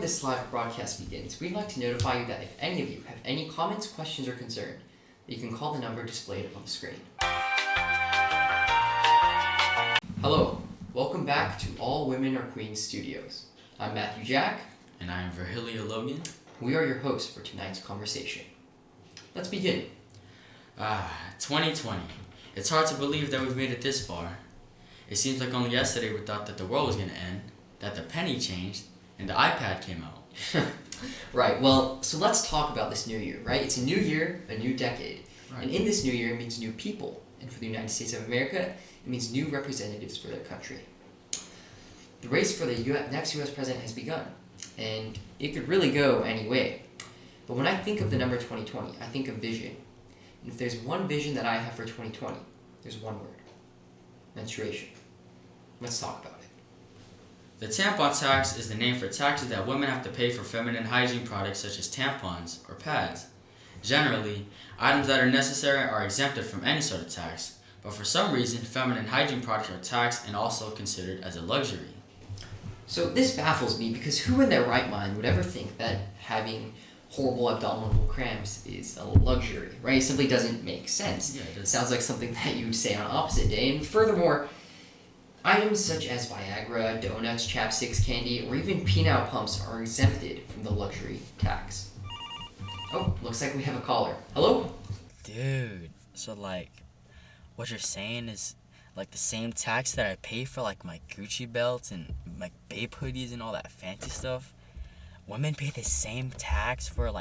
this live broadcast begins, we'd like to notify you that if any of you have any comments, questions, or concern, you can call the number displayed on the screen. Hello, welcome back to All Women Are Queens Studios. I'm Matthew Jack. And I am Virgilia Logan. We are your hosts for tonight's conversation. Let's begin. 2020. It's hard to believe that we've made it this far. It seems like only yesterday we thought that the world was going to end, that the penny changed, and the iPad came out. Right, well, so let's talk about this new year, right? It's a new year, a new decade. Right. And in this new year, it means new people. And for the United States of America, it means new representatives for their country. The race for the next U.S. president has begun, and it could really go any way. But when I think of the number 2020, I think of vision. And if there's one vision that I have for 2020, there's one word: menstruation. Let's talk about it. The tampon tax is the name for taxes that women have to pay for feminine hygiene products such as tampons or pads. Generally, items that are necessary are exempted from any sort of tax, but for some reason, feminine hygiene products are taxed and also considered as a luxury. So this baffles me because who in their right mind would ever think that having horrible abdominal cramps is a luxury, right? It simply doesn't make sense. Yeah, it sounds like something that you'd say on opposite day. And furthermore, items such as Viagra, donuts, chapsticks, candy, or even penile pumps are exempted from the luxury tax. Oh, looks like we have a caller. Hello? Dude, so what you're saying is the same tax that I pay for my Gucci belts and my Bape hoodies and all that fancy stuff, women pay the same tax for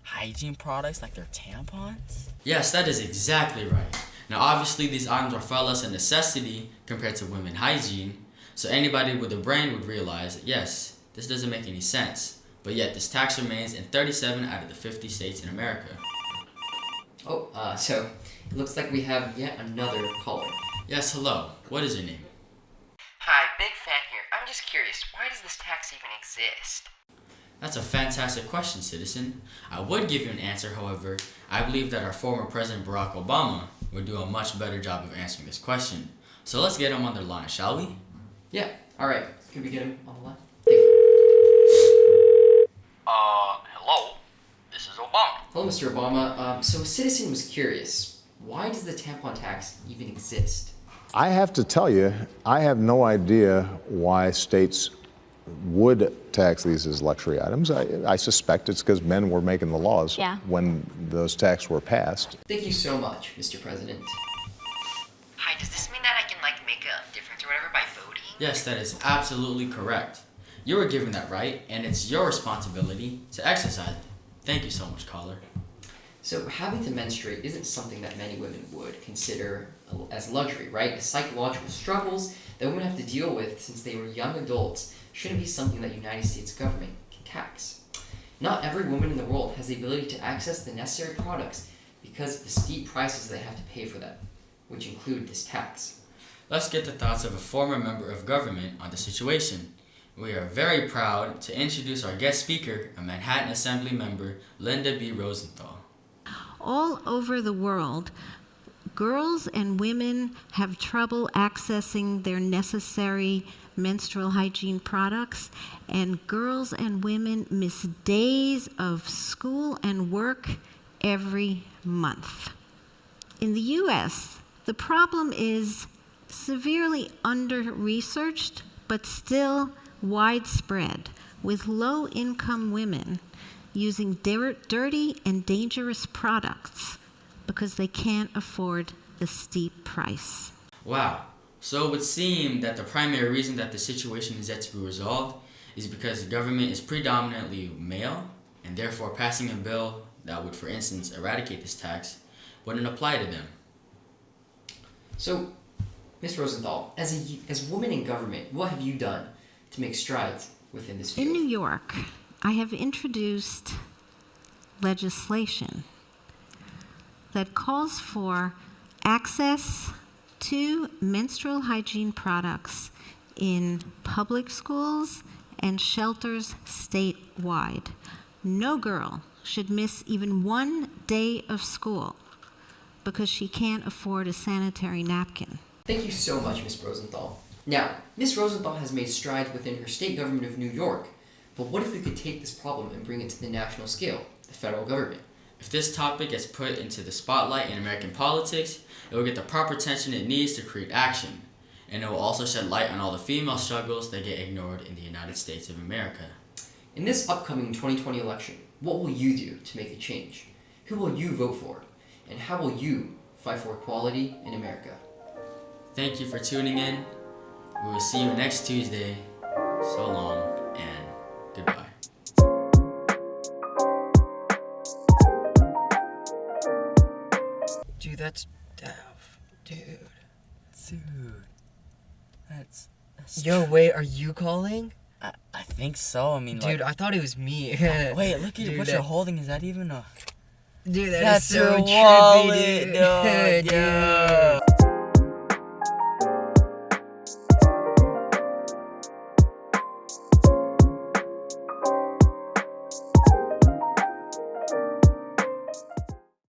hygiene products like their tampons? Yes, that is exactly right. Now obviously these items are far less a necessity compared to women hygiene, so anybody with a brain would realize that yes, this doesn't make any sense, but yet this tax remains in 37 out of the 50 states in America. So it looks like we have yet another caller. Yes, hello. What is your name? Hi, big fan here. I'm just curious, why does this tax even exist? That's a fantastic question, citizen. I would give you an answer, however, I believe that our former President Barack Obama would do a much better job of answering this question. So let's get him on the line, shall we? Yeah, alright. Can we get him on the line? Hello? This is Obama. Hello, Mr. Obama. So a citizen was curious, why does the tampon tax even exist? I have to tell you, I have no idea why states would tax these as luxury items. I suspect it's because men were making the laws when those taxes were passed. Thank you so much, Mr. President. Hi, does this mean that I can make a difference or whatever by voting? Yes, that is absolutely correct. You were given that right, and it's your responsibility to exercise it. Thank you so much, caller. So having to menstruate isn't something that many women would consider as luxury, right? The psychological struggles that women have to deal with since they were young adults shouldn't be something that the United States government can tax. Not every woman in the world has the ability to access the necessary products because of the steep prices they have to pay for them, which include this tax. Let's get the thoughts of a former member of government on the situation. We are very proud to introduce our guest speaker, a Manhattan Assembly member, Linda B. Rosenthal. All over the world, girls and women have trouble accessing their necessary menstrual hygiene products, and girls and women miss days of school and work every month. In the U.S., the problem is severely under-researched, but still widespread, with low-income women using dirty and dangerous products because they can't afford the steep price. Wow. So it would seem that the primary reason that the situation is yet to be resolved is because the government is predominantly male, and therefore passing a bill that would, for instance, eradicate this tax wouldn't apply to them. So, Ms. Rosenthal, as a woman in government, what have you done to make strides within this field? In New York, I have introduced legislation that calls for access to menstrual hygiene products in public schools and shelters statewide. No girl should miss even one day of school because she can't afford a sanitary napkin. Thank you so much, Ms. Rosenthal. Now, Ms. Rosenthal has made strides within her state government of New York, But what if we could take this problem and bring it to the national scale, the federal government? If this topic gets put into the spotlight in American politics, it will get the proper attention it needs to create action. And it will also shed light on all the female struggles that get ignored in the United States of America. In this upcoming 2020 election, what will you do to make a change? Who will you vote for? And how will you fight for equality in America? Thank you for tuning in. We will see you next Tuesday. So long and goodbye. Dude, that's dude. That's Yo, wait, are you calling? I think so. I mean, Dude, like, I thought it was me. wait, look at Dude, what you're holding. Is that even a? Dude, That's so your trippy, wallet, dude. dog, Dude.